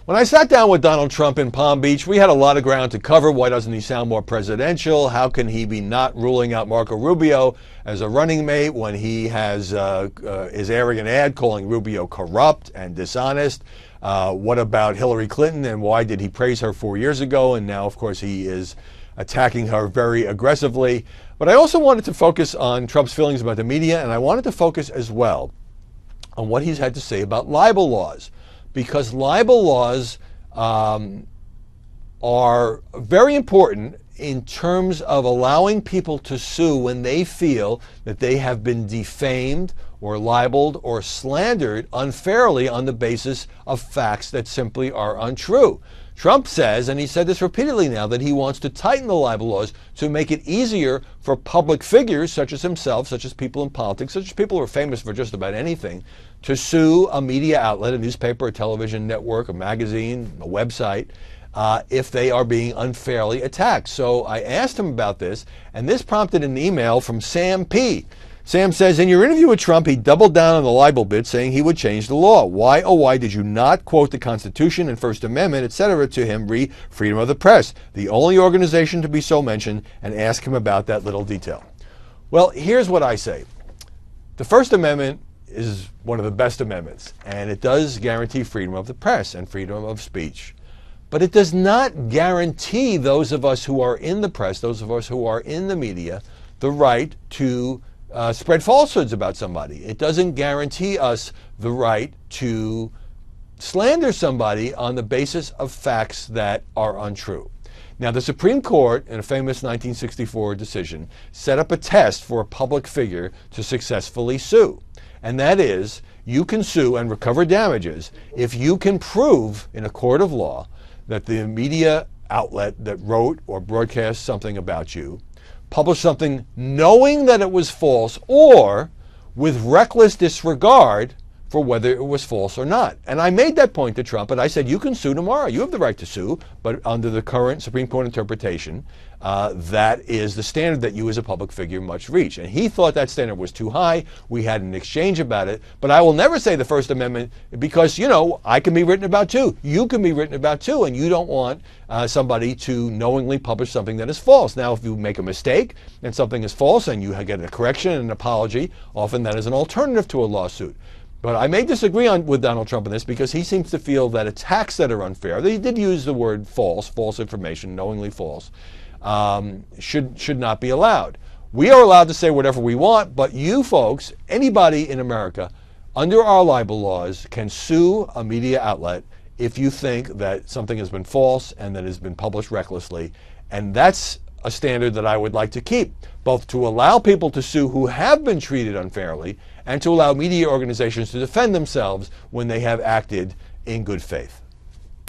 When I sat down with Donald Trump in Palm Beach, we had a lot of ground to cover. Why doesn't he sound more presidential? How can he be not ruling out Marco Rubio as a running mate when he has is airing an ad calling Rubio corrupt and dishonest? What about Hillary Clinton, and why did he praise her 4 years ago? And now, of course, he is attacking her very aggressively. But I also wanted to focus on Trump's feelings about the media, and I wanted to focus as well on what he's had to say about libel laws. Because libel laws are very important in terms of allowing people to sue when they feel that they have been defamed or libeled or slandered unfairly on the basis of facts that simply are untrue. Trump says, and he said this repeatedly now, that he wants to tighten the libel laws to make it easier for public figures such as himself, such as people in politics, such as people who are famous for just about anything, to sue a media outlet, a newspaper, a television network, a magazine, a website, if they are being unfairly attacked. So I asked him about this, and this prompted an email from Sam P. Sam says, in your interview with Trump, he doubled down on the libel bit, saying he would change the law. Why, oh why, did you not quote the Constitution and First Amendment, etc., to him, re freedom of the press, the only organization to be so mentioned, and ask him about that little detail? Well, here's what I say. The First Amendment is one of the best amendments, and it does guarantee freedom of the press and freedom of speech. But it does not guarantee those of us who are in the press, those of us who are in the media, the right to spread falsehoods about somebody. It doesn't guarantee us the right to slander somebody on the basis of facts that are untrue. Now, the Supreme Court, in a famous 1964 decision, set up a test for a public figure to successfully sue. And that is, you can sue and recover damages if you can prove in a court of law that the media outlet that wrote or broadcast something about you published something knowing that it was false or with reckless disregard for whether it was false or not. And I made that point to Trump, and I said, you can sue tomorrow. You have the right to sue, but under the current Supreme Court interpretation, that is the standard that you as a public figure must reach. And he thought that standard was too high. We had an exchange about it. But I will never say the First Amendment because, you know, I can be written about too. You can be written about too, and you don't want somebody to knowingly publish something that is false. Now, if you make a mistake and something is false and you get a correction and an apology, often that is an alternative to a lawsuit. But I may disagree with Donald Trump on this because he seems to feel that attacks that are unfair, he did use the word false, false information, knowingly false, should not be allowed. We are allowed to say whatever we want, but you folks, anybody in America, under our libel laws, can sue a media outlet if you think that something has been false and that has been published recklessly. And that's a standard that I would like to keep, both to allow people to sue who have been treated unfairly and to allow media organizations to defend themselves when they have acted in good faith.